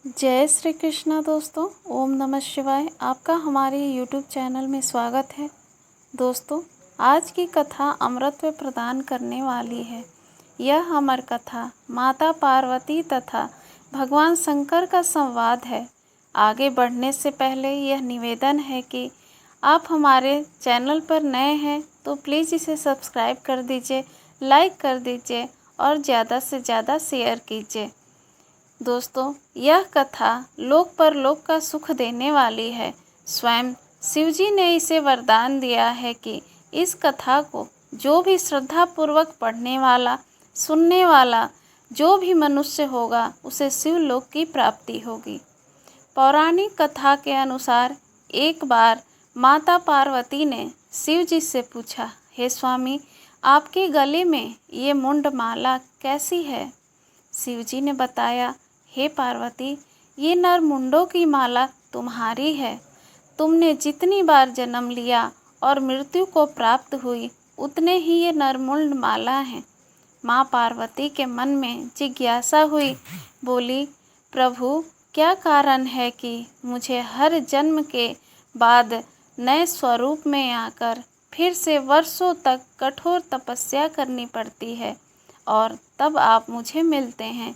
जय श्री कृष्णा दोस्तों। ओम नमः शिवाय। आपका हमारे यूट्यूब चैनल में स्वागत है। दोस्तों, आज की कथा अमृतत्व प्रदान करने वाली है। यह अमर कथा माता पार्वती तथा भगवान शंकर का संवाद है। आगे बढ़ने से पहले यह निवेदन है कि आप हमारे चैनल पर नए हैं तो प्लीज़ इसे सब्सक्राइब कर दीजिए, लाइक कर दीजिए और ज़्यादा से ज़्यादा शेयर कीजिए। दोस्तों, यह कथा लोक परलोक का सुख देने वाली है। स्वयं शिवजी ने इसे वरदान दिया है कि इस कथा को जो भी श्रद्धा पूर्वक पढ़ने वाला, सुनने वाला जो भी मनुष्य होगा उसे शिवलोक की प्राप्ति होगी। पौराणिक कथा के अनुसार एक बार माता पार्वती ने शिवजी से पूछा, हे स्वामी, आपके गले में ये मुंड माला कैसी है? शिवजी ने बताया, हे पार्वती, ये नरमुंडों की माला तुम्हारी है। तुमने जितनी बार जन्म लिया और मृत्यु को प्राप्त हुई उतने ही ये नरमुंड माला हैं। माँ पार्वती के मन में जिज्ञासा हुई, बोली, प्रभु, क्या कारण है कि मुझे हर जन्म के बाद नए स्वरूप में आकर फिर से वर्षों तक कठोर तपस्या करनी पड़ती है और तब आप मुझे मिलते हैं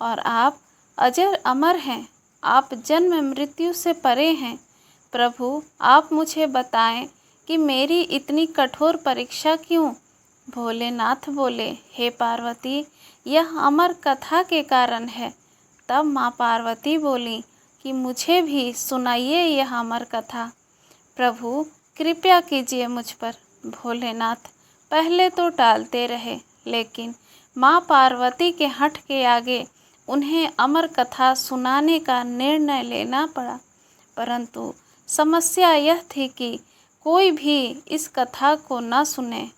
और आप अजर अमर हैं, आप जन्म मृत्यु से परे हैं। प्रभु, आप मुझे बताएं कि मेरी इतनी कठोर परीक्षा क्यों? भोलेनाथ बोले, हे पार्वती, यह अमर कथा के कारण है। तब माँ पार्वती बोली कि मुझे भी सुनाइए यह अमर कथा। प्रभु, कृपया कीजिए मुझ पर। भोलेनाथ पहले तो टालते रहे, लेकिन माँ पार्वती के हठ के आगे उन्हें अमर कथा सुनाने का निर्णय लेना पड़ा। परंतु समस्या यह थी कि कोई भी इस कथा को न सुने।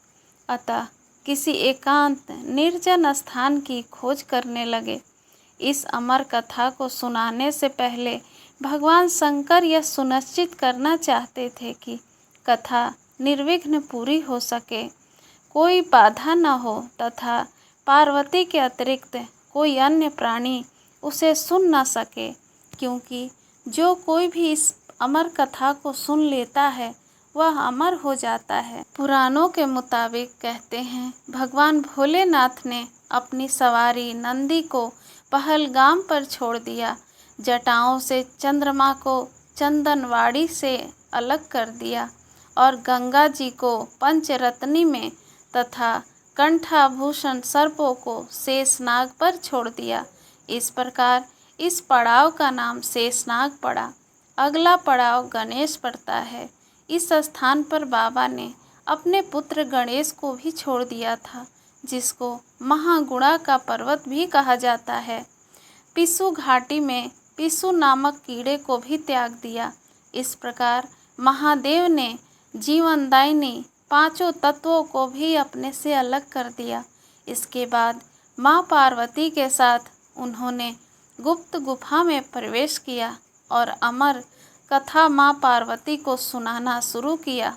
अतः किसी एकांत निर्जन स्थान की खोज करने लगे। इस अमर कथा को सुनाने से पहले भगवान शंकर यह सुनिश्चित करना चाहते थे कि कथा निर्विघ्न पूरी हो सके, कोई बाधा न हो तथा पार्वती के अतिरिक्त कोई अन्य प्राणी उसे सुन न सके, क्योंकि जो कोई भी इस अमर कथा को सुन लेता है वह अमर हो जाता है। पुराणों के मुताबिक कहते हैं, भगवान भोलेनाथ ने अपनी सवारी नंदी को पहलगाम पर छोड़ दिया, जटाओं से चंद्रमा को चंदनवाड़ी से अलग कर दिया और गंगा जी को पंचरत्नी में तथा कंठाभूषण सर्पों को शेषनाग पर छोड़ दिया। इस प्रकार इस पड़ाव का नाम शेषनाग पड़ा। अगला पड़ाव गणेश पड़ता है। इस स्थान पर बाबा ने अपने पुत्र गणेश को भी छोड़ दिया था, जिसको महागुणा का पर्वत भी कहा जाता है। पिसु घाटी में पिसु नामक कीड़े को भी त्याग दिया। इस प्रकार महादेव ने जीवनदायिनी पांचों तत्वों को भी अपने से अलग कर दिया। इसके बाद माँ पार्वती के साथ उन्होंने गुप्त गुफा में प्रवेश किया और अमर कथा माँ पार्वती को सुनाना शुरू किया।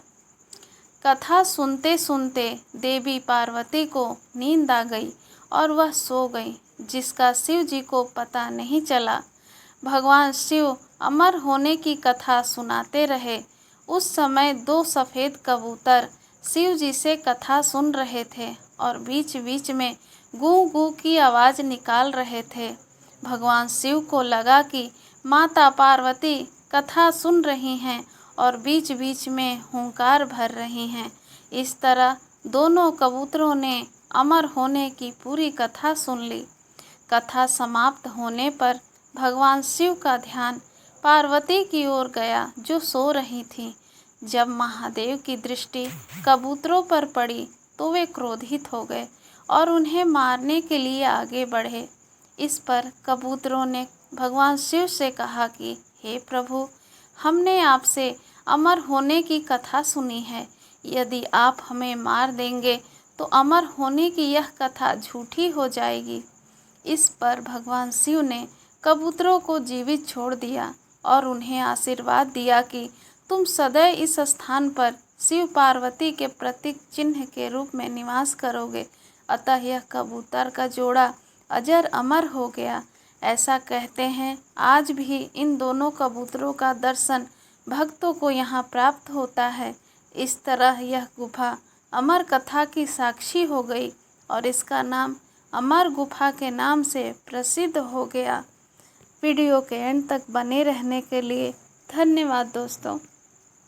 कथा सुनते सुनते देवी पार्वती को नींद आ गई और वह सो गई, जिसका शिव जी को पता नहीं चला। भगवान शिव अमर होने की कथा सुनाते रहे। उस समय दो सफ़ेद कबूतर शिव जी से कथा सुन रहे थे और बीच बीच में गूं गूं की आवाज़ निकाल रहे थे। भगवान शिव को लगा कि माता पार्वती कथा सुन रही हैं और बीच बीच में हुंकार भर रही हैं। इस तरह दोनों कबूतरों ने अमर होने की पूरी कथा सुन ली। कथा समाप्त होने पर भगवान शिव का ध्यान पार्वती की ओर गया, जो सो रही थीं। जब महादेव की दृष्टि कबूतरों पर पड़ी तो वे क्रोधित हो गए और उन्हें मारने के लिए आगे बढ़े। इस पर कबूतरों ने भगवान शिव से कहा कि हे प्रभु, हमने आपसे अमर होने की कथा सुनी है। यदि आप हमें मार देंगे तो अमर होने की यह कथा झूठी हो जाएगी। इस पर भगवान शिव ने कबूतरों को जीवित छोड़ दिया और उन्हें आशीर्वाद दिया कि तुम सदैव इस स्थान पर शिव पार्वती के प्रतीक चिन्ह के रूप में निवास करोगे। अतः यह कबूतर का जोड़ा अजर अमर हो गया। ऐसा कहते हैं आज भी इन दोनों कबूतरों का दर्शन भक्तों को यहाँ प्राप्त होता है। इस तरह यह गुफा अमर कथा की साक्षी हो गई और इसका नाम अमर गुफा के नाम से प्रसिद्ध हो गया। वीडियो के एंड तक बने रहने के लिए धन्यवाद दोस्तों।